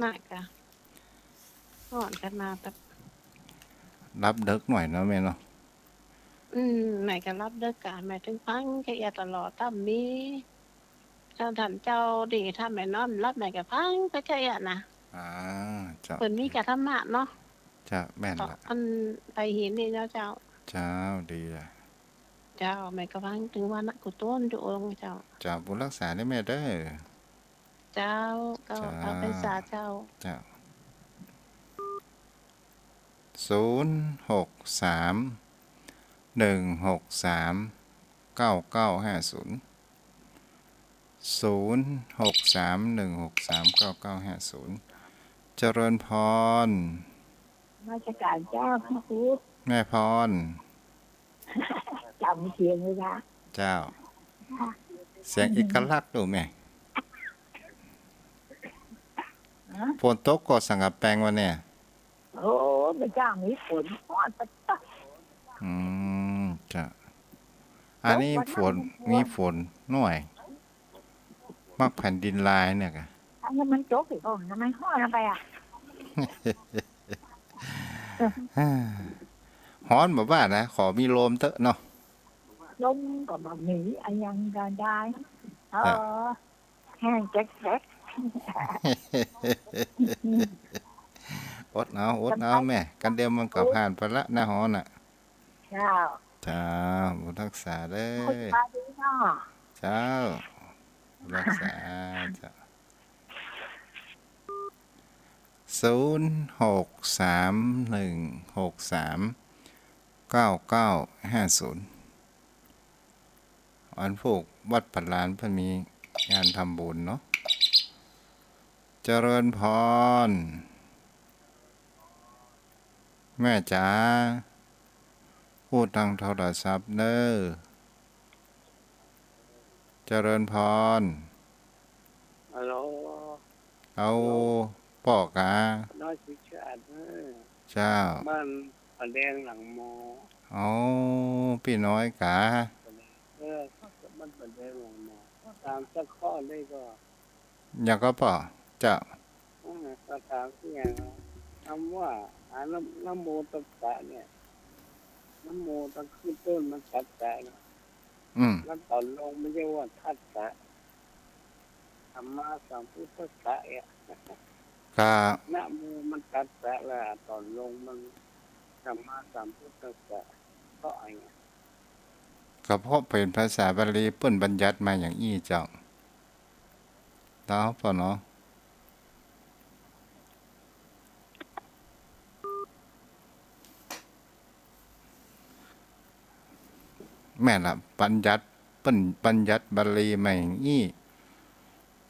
น้อยกะหอนกันนาดแบบ รับเด็กหน่อยเนาะแม่เนาะ แม่ก็รับเด้อกะแม่ถึงฟังแค่ตลอดถ้ามีท่านเจ้าดีถ้าแม่นอนรับแม่ก็ฟังไปแค่นะ อ่าเจ้า เพิ่นมีกะธรรมะเนาะ จะแม่นละ อันไปเห็นนี่เจ้า เจ้าดีละ เจ้าแม่ก็ฟังถึงว่านะกุต้นอยู่องค์เจ้า เจ้าบุญรักษาได้แม่เด้อ เจ้าก็ จ้า เอาเป็นสาเจ้า เจ้า0631639950 0631639950เจริญพร ราชการเจ้าพระพุทธ แม่พร จำเสียงเลยนะ เจ้า เสียงเอกลักษณ์ดูแม่ฝนตกก็สังกะแปลงวะเนี่ย โอ้พระเจ้ามีฝนทอดประตัก จ้ะอันนี้ฝนมีฝนหน่อยมักแผ่นดินลายเนี่ยกะ อันนี้มันโจ๊กอีกองทำไมห้อลงไปอ่ะ ฮ้อนแบบว่านะขอมีลมเตอะเนาะ ลมก็บะหมี่อันยังก็ได้แห้งแจ๊ก อดเอาแม่กันเดียวมันก็ผ่านไปละหน้าฮ้อนอ่ะ เจ้า จ้าบุญรักษาเด้ คุ อ ณป้าดีเนาะ เจ้าบุญรักษาเจ้า0631639950วันพวกวัดปัดลานเพิ่นมีงานทำบุญเนาะเจริญพร แม่จ๋าพูดทางโทรศัพท์เด้อเจริญพร ฮัลโหล เอาปอกา น้อยสุชาติ เจ้า บ้านปะแดงหลังมอ เอาพี่น้อยกา บ้านปะแดงหลังมอตามสักข้อได้ก็ อยากก็ปอเจ้า ก็ถามที่อย่างคำว่าน้ำโมตัสสะเนี่ยน้ำโมตั้งขึ้นต้นมันตัสสะเนี่ยแล้วตอนลงไม่ใช่ว่าทัสสะธรรมะสัมพุทธัสสะเนี่ย ก็ นะโมมันตัดสะละตอนลงมันสัมมาสัมพุทธัสสะก็ไอ้เงี้ย ก็เพราะเป็นภาษาบาลีเปิ้นบัญญัติมาอย่างอี้เจ้าเนาะป่อเนาะแม่นล่ะบัญญัติเปิ้นบัญญัติบาลีมาอย่างอี้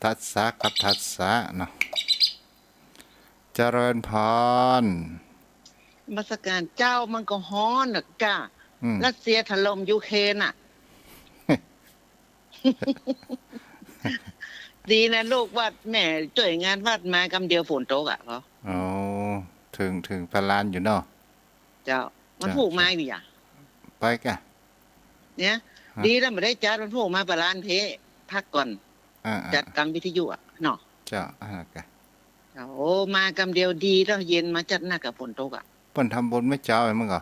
ทัสสะกับทัสสะเนาะเจริญพร มาสการเจ้ามันก็ฮ้อนน่ะก้า อืม รัสเซียถล่มยูเครนน่ะ ดีนะลูกวัดแม่ช่วยงานวัดมากำเดียวฝนตกอ่ะเพราะ อ๋อถึงพลานอยู่เนาะ เจ้ามันผูกไม้ดิอ่ะ ไปกะ เนี่ย ฮะ ดีแล้วไม่ได้จัดมันผูกมาประลานเพพักก่อน อ่า จัดกลางวิทยุอ่ะเนาะ เจ้ากะ เจ้าโอ้มากำเดียวดีแล้วเย็นมาจัดหน้ากับฝนตกอ่ะ เปิ้นทำบุญไม่เจ้าไอ้มึงก็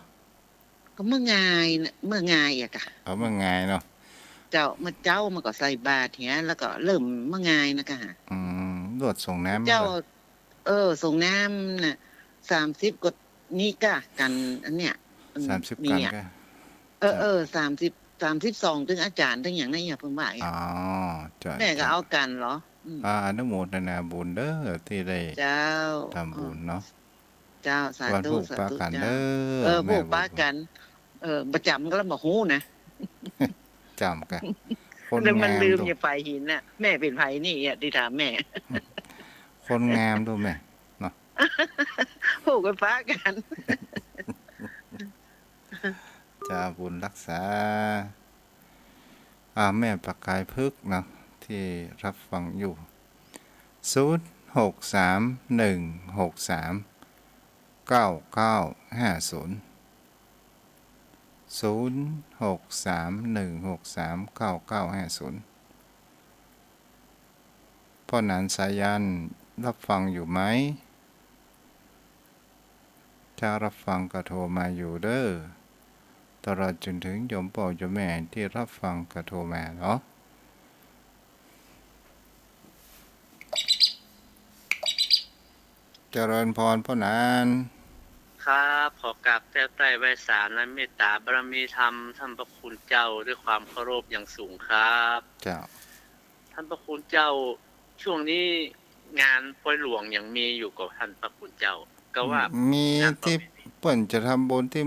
ก็เมื่อไงน่ะเมื่อไงอ่ะกะ เอามาไงเนาะ เจ้าเมื่อเจ้ามันก็ใส่บาตรเนี้ยแล้วก็เริ่มเมื่อไงนะกะ รวดส่งน้ำ เจ้า มาเหรอ ส่งน้ำน่ะ30กดนี่กะกันอันเนี้ย30นี่ กัน อ่ะ ก็ 32ถึงอาจารย์ถึงอย่างนั้นอย่าเพิ่งว่าอย่า อ๋อจ้ะ แม่ก็เอากันเหรออนุโมทนาบุญเด้อที่ได้ เจ้า ทำบุญเนาะ เจ้าสา วัน ธุ ผูก สา ปา ธุ กัน เจ้า เด้อ ผูกปา แม่ กัน ประจำก็แล้วบอกฮู้นะ จำกันคน แล้วมัน งาม ลืม ดู อย่าไปหินน่ะแม่เป็นไผนี่อ่ะที่ถามแม่ คนงามดูแม่ ผูกกันปากัน จะบุญรักษาแม่ประกายพึกษ์เนาะที่รับฟังอยู่0631639950 0631639950พ่อหนานสายันรับฟังอยู่ไหมถ้ารับฟังก็โทรมาอยู่เด้อตลอดจนถึงโยมพ่อโยมแม่ที่รับฟังก็โทรมาเนาะเจริญพรพ่อหนาน ครับขอกราบแต้ใต้ไว้สารและเมตตาบารมีธรรมท่านพระคุณเจ้าด้วยความเคารพอย่างสูงครับ เจ้า ท่านพระคุณเจ้าช่วงนี้งานปล่อยหลวงยังมีอยู่กับท่านพระคุณเจ้า ก็ว่า มี งานก็ ที่ ไม่มี เปิ่นจะทำบุญที่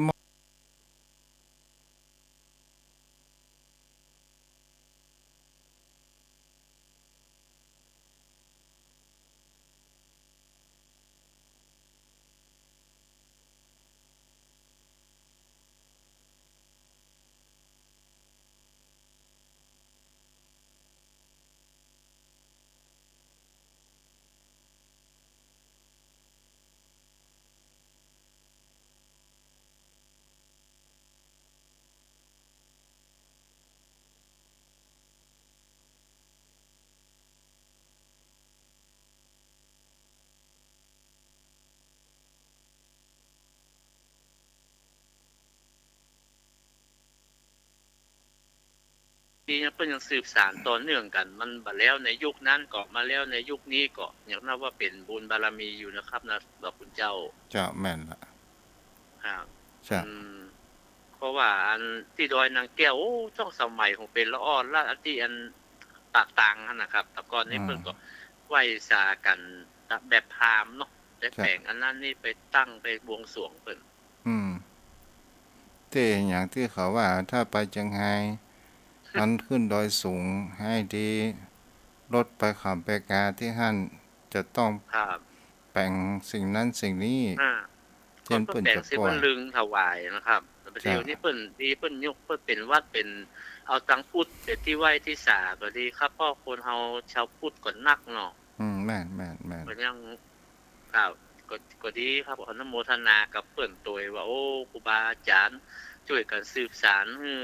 ปีนี้เพิ่นยังสืบสานต่อเนื่องกัน มันบัดแล้วในยุคนั้นก็มาแล้วในยุคนี้ก็อย่างนับว่าเป็นบุญบารมีอยู่นะครับนะพระคุณเจ้า เจ้าแม่นละ ครับ เจ้า เพราะว่าอันที่ดอยนางแก้วโอ้ช่วงสมัยของเป็นละอ่อนละอันที่อันปากต่างนั่นนะครับ แต่ก่อนนี้เพิ่นก็ไหว้สากันแบบพราหมณ์เนาะได้แบ่งอันนั้นนี่ไปตั้งไปบวงสรวงเพิ่น ที่อย่างที่เขาว่าถ้าไปเชียงไฮ้มันขึ้นดอยสูงให้ดีรถไปขามไปกาที่หั่นจะต้อง ครับ แปลงสิ่งนั้นสิ่งนี้ เพิ่นแบ่งสิเพิ่นลึงถวายนะครับแต่ประเดี๋ยวนี้เพิ่นยกเพิ่นเป็นวัดเป็นเอาตังพุทธเป็นที่ไหว้ที่ศาก็ดีครับเพราะคนเฮาชาวพุทธก็นักเนาะ แม่น ก็ยังครับก็ดีครับอนุโมทนากับเพิ่นตัวว่าโอ้ครูบาอาจารย์ช่วยกันสืบสานคือ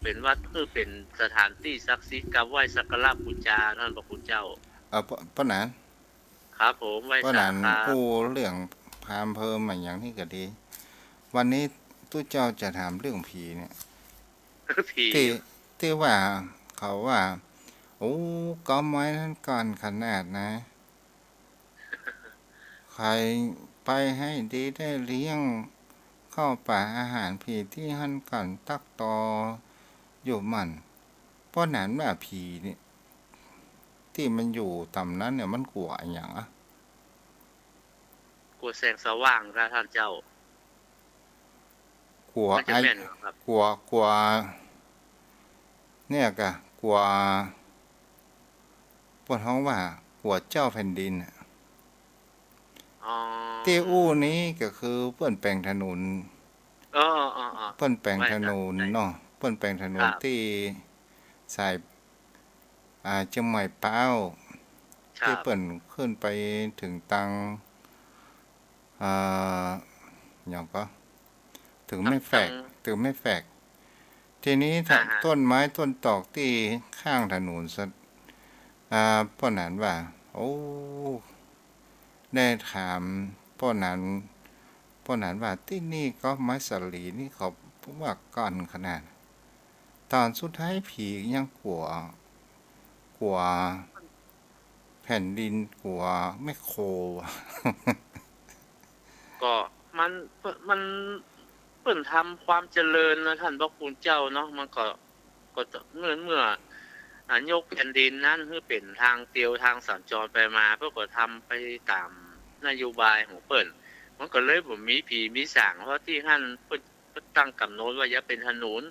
เป็นวัดคือเป็นสถานที่ศักดิ์สิทธิ์กับไหว้สักการะบูชาท่านพระคุณเจ้า ป้าหนาน ครับผมไหว้ ป้าห สั นาก น การะ ผู้เรื่องพามเพิ่มมาอย่างนี้ก็ดี วันนี้ตู้เจ้าจะถามเรื่องผีเนี่ย ผี ที่ว่าเขาว่าโอ้ก็ไม้นั้นก่อนขนาดนะ ใครไปให้ดีได้เลี้ยงเข้าป่าอาหารผีที่หั่นกันตักตออยู่มันเพราะนั้นว่าผีนี่ที่มันอยู่ต่ำนั้นเนี่ยมันกลัวอย่างอ่ะ กลัวแสงสว่างครับท่านเจ้าก ลัว มันจะ ไอ้ แม่นเหรอครับ กลัวเนี่ยกะกลัวปวดท้องว่ากลัวเจ้าแผ่นดินน่ะ อ๋อ ที่อู้นี้ก็คือเปิ้นแปลงถนน อ๋อ เปิ้นแปลงถนนเนาะเปิ้นแปลงถนน ครับ ที่สายเชียงใหม่เป้า ครั ที่ บ เปิ้นขึ้นไปถึงตังอย่างก็ถึงไม่แฝกทีนี้ถ้าต้นไม้ต้นตอกที่ข้างถนนป้อนั้นว่าโอ้ได้ถามป้อนั้นว่าที่นี่ก็ไม้สลีนี่เขาว่าก่อนขนาดตอนสุดท้ายผียังกลัวแผ่นดินกลัวไม่โค ก็มันเปิ่นทำความเจริญนะท่านพระคุณเจ้าเนาะมันก็เมื่อยกแผ่นดินนั้นคือเป็นทางเตียวทางสัญจรไปมาเพื่อก็ทำไปตามนโยบายของเปิ่นมันก็เลยบ่มีผีมีสางเพราะที่ท่านเพิ่นตั้งกำหนดว่าอย่าเป็นถนน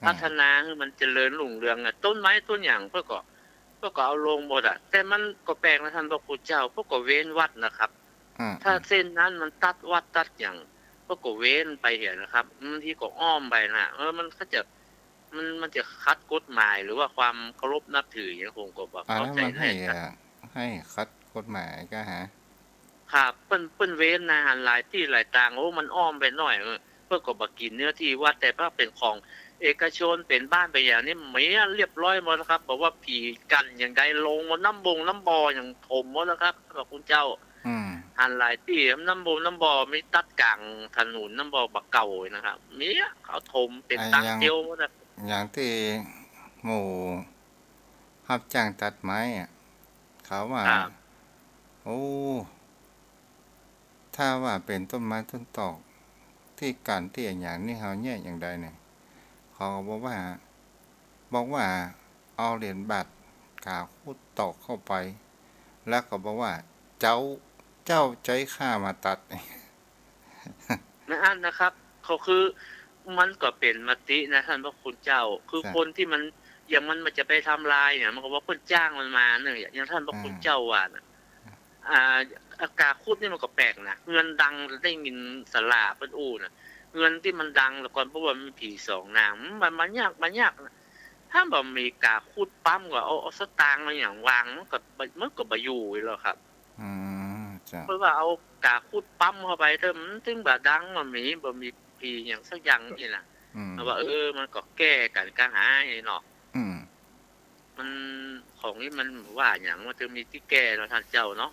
พัฒนาให้มันเจริญรุ่งเรืองต้นไม้ต้นหยังเพื่อก็เอาลงหมดอ่ะแต่มันก็แปลกนะท่านพระคุณเจ้าเพื่อก็เว้นวัดนะครับถ้าเส้นนั้นมันตัดวัดตัดอย่างก็เว้นไปเห็นนะครับบางทีก็อ้อมไปนะมันก็จะมันจะคัดกฎหมายหรือว่าความเคารพนับถืออย่างคงก็บอกเข้าใจ แล้วมันให้คัดกฎหมายก็ฮะ ครับเปิ้นเว้นนะหลายที่หลายต่างโอ้มันอ้อมไปหน่อยเพื่อก็บ่กินเนื้อที่วัดแต่ถ้าเป็นของเอกชนเป็นบ้านไปอย่างนี้ไม่เรียบร้อยหมดนะครับบอกว่าผีกันอย่างใดลงมาน้ำบ่ออย่างถมหมดแล้วครับพระคุณเจ้าหันหลายที่น้ำบ่อไม่ตัดกลางถนนน้ำบ่อบักเก่านะครับมีเขาถมเป็นตังเดียวหมดนะ อย่างที่หมู่รับจ้างตัดไม้อ่ะเขาว่าโอ้ถ้าว่าเป็นต้นไม้ต้นตอกที่การที่อย่างนี้เขาแย่อย่างใดเนี่ยเขาบอกว่าเอาเหรียญบาทกาคูดตอกเข้าไปแล้วก็บอกว่าเจ้าใจข้ามาตัด นั่นนะครับเขาคือมันก็เป็นมตินะท่านพระคุณเจ้าคือคนที่มันอย่างมันจะไปทำลายเนี่ยมันก็ว่าเพิ่นจ้างมันมาเนี่ยอย่างท่านพระคุณเจ้าว่านะอากาศคุดนี่มันก็แปลกนะเงินดังได้ยินสลาเพิ่นอู้น่ะเงินที่มันดังแล้วก่อนเพราะว่ามันผีสองนางมันยากนะถ้าบ่มีกาคุดปั๊มก็เอาสตางค์มาอย่างวางมันก็บ่อยู่แล้วครับจ้ะเพราะว่าเอากาคุดปั๊มเข้าไปเถอะมันถึงบ่ดังบ่มีผีอย่างสักอย่างนี่น่ะว่ามันก็แก้กันก็หายเนาะมันของนี่มันว่าหยังมันถึงมีที่แก้เนาะท่านเจ้าเนาะ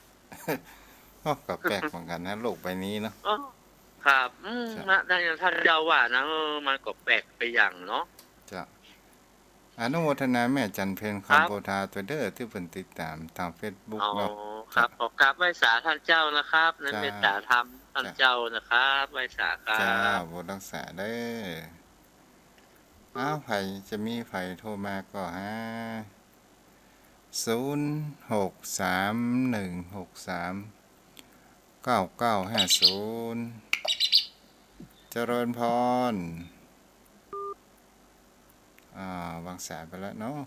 ก็แปลกเหมือนกันนะโลกใบนี้เนาะครับนะท่านเจ้าว่านะมันก็แปลกไปอย่างเนาะจ้ะอนุโมทนาแม่จันเพ็ญคำโพธาตัวเด้อที่เพิ่นติดตามทาง Facebook เนาะครับขอกราบไหว้สาท่านเจ้านะครับนั้นเมตตาธรรมท่านเจ้านะครับไหว้สาครับจ้าบ่รักษาเด้อไผจะมีไผโทรมาก็ฮะ0631639950เจริญพรวางสายไปแล้วเนาะ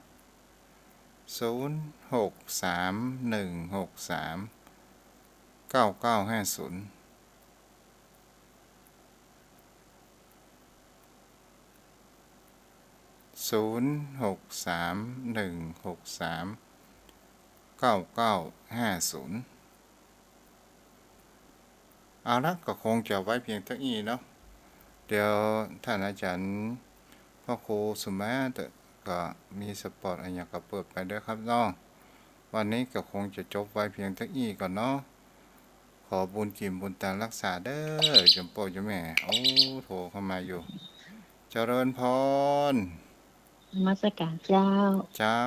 0631639950เอาละก็คงจะไว้เพียงเท่านี้เนาะเดี๋ยวท่านอาจารย์พ่อครูสุมาเตก็มีสปอร์ตอะไรอย่างก็เปิดไปด้วยครับเนาะวันนี้ก็คงจะจบไว้เพียงเท่านี้ก่อนเนาะขอบุญกิมบุญตารักษาเด้อจมโปจมแม่โอ้โทรเข้ามาอยู่เจริญพรนมัสการเจ้า